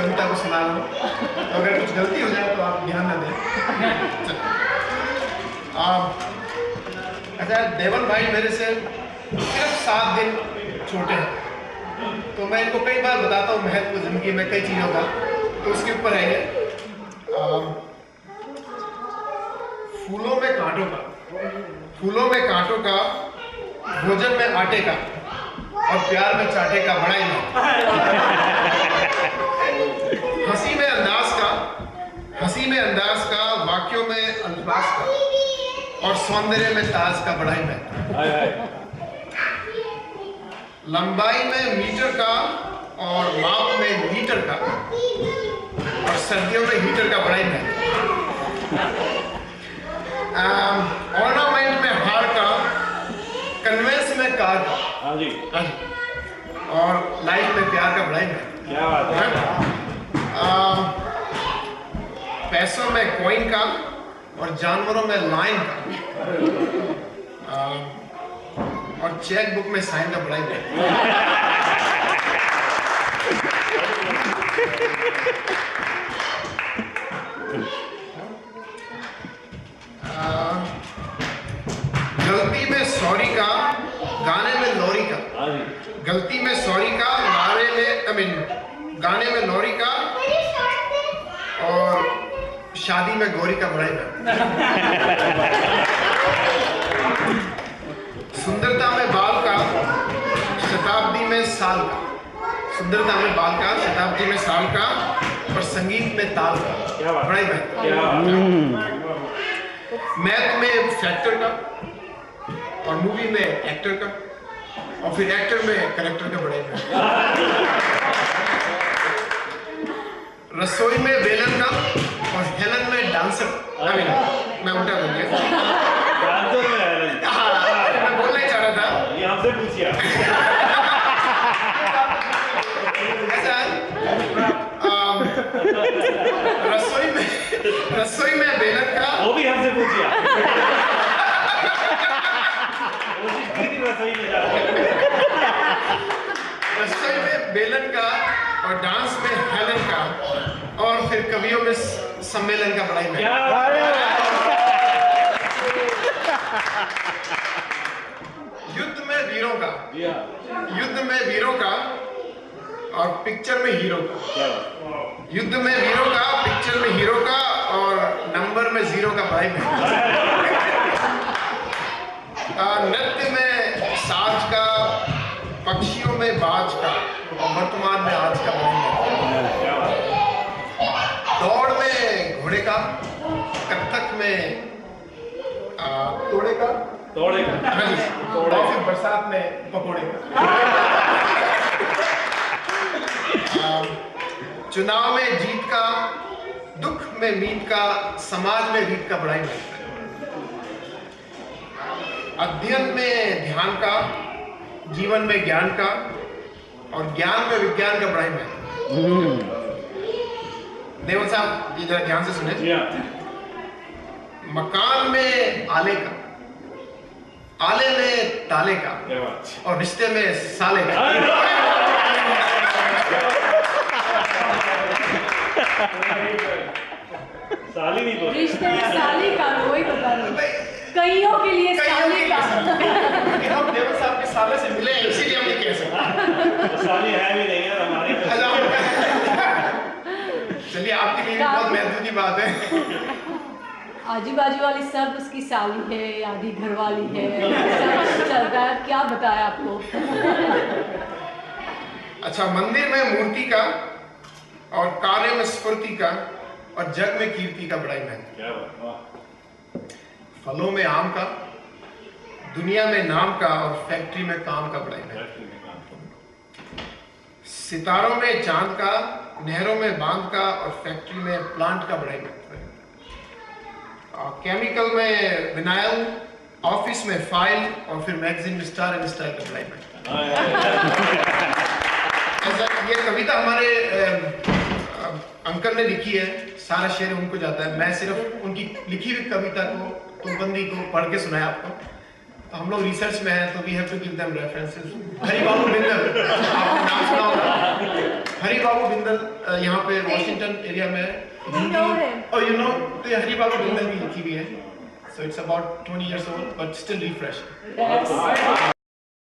कविता को सुना रहा हूँ, तो अगर कुछ गलती हो जाए तो आप ध्यान न दें। अच्छा, देवन भाई मेरे से सिर्फ 7 दिन छोटे हैं, तो मैं इनको कई बार बताता हूँ महत्व जिंदगी में कई चीज़ों का, तो उसके ऊपर है ये फूलों में कांटों का, फूलों में कांटों का, भोजन में आटे का और प्यार में चाटे का बड़ा ही हंसी में अंदाज का, हंसी में अंदाज का, वाक्यों में अल्फाज का और सौंदर्य में ताज का बड़ा ही महत्व। लंबाई में मीटर का और माप में लीटर का और सर्दियों में हीटर का बड़ा ही महत्व। ऑर्नामेंट में हार का, कन्वेंस में कार का, हाँ जी, और लाइफ में प्यार का बड़ा ही महत्व। क्या बात है। पैसों में कॉइन का और जानवरों में लाइन का और चेक बुक में साइन का बड़ा ही महत्व। गलती में सॉरी का, गाने में लॉरी का, गलती में सॉरी का, नारे में गाने में लॉरी का और शादी में गौरी का बड़ा ही। सुंदरता में बाल का, शताब्दी में साल का, सुंदरता में बाल का, शताब्दी में साल का और संगीत में ताल का बड़ा ही महत्व। मैथ में फैक्टर का और मूवी में एक्टर का और फिर एक्टर में करेक्टर का बड़ा ही। रसोई में बेलन का और हेलन में डांसर, मैं उल्टा बोल गया, मैं बोलना ही चाह रहा था, ये आपसे पूछिए। रसोई में बेलन का, वो भी हमसे पूछिए। रसोई में बेलन का और डांस में हेलन का और फिर कवियों में सम्मेलन का बड़ा ही युद्ध में वीरों का, युद्ध में वीरों का और पिक्चर में हीरो का, युद्ध में वीरों का, पिक्चर में हीरो का और नंबर में 0 का बड़ा ही। नृत्य में साज का, पक्षियों में बाज का और वर्तमान में आज का बड़ा। दौड़ में घोड़े का, कथक में तोड़े का, तोड़े का, और फिर बरसात में पकोड़े का। चुनाव में जीत का, दुख में मीत का, समाज में रीत का बड़ा ही महत्व है। अध्ययन में ध्यान का, जीवन में ज्ञान का और ज्ञान में विज्ञान का बड़ा ही महत्व। देवल साहब ये जरा ध्यान से सुने। मकान में आले का, आले में ताले का और रिश्ते में साले का। साली नहीं बोल, रिश्ते में साली का, वही बता रहे, कईयों के लिए साली का। हम देवल साहब के साले से मिले हैं, इसीलिए हम नहीं कह सकते। साली है भी नहीं है हमारे। चलिए आपके लिए बहुत महत्व की बात है। आजू बाजू वाली सब उसकी साली है, आधी घर वाली है, सब चलता है, क्या बताया आपको। अच्छा, मंदिर में मूर्ति का और कार्य में स्फूर्ति का और जग में कीर्ति का बड़ा ही महत्व। फलों में आम का, दुनिया में नाम का और फैक्ट्री में काम का बड़ा ही महत्व। सितारों में चांद का, नहरों में बांध का और फैक्ट्री में प्लांट का बड़ा ही महत्व है। केमिकल में विनाइल, ऑफिस में फाइल और फिर मैगजीन में स्टार एंड स्टाइल का बड़ा ही महत्व। ये कविता हमारे अंकल ने लिखी है, सारा शेर उनको जाता है। मैं सिर्फ उनकी लिखी हुई कविता को, तुकबंदी को पढ़ के सुनाया आपको। तो हम लोग रिसर्च में हैं, तो we have to give them references. Haribabu Bindal, आपने नाम सुना होगा। हरि बाबू बिंदल यहाँ पे वॉशिंगटन एरिया में We know him. Oh, you know, तो हरि बाबू बिंदल की लिखी हुई है. So it's about 20 years old, but still refreshing. Yes.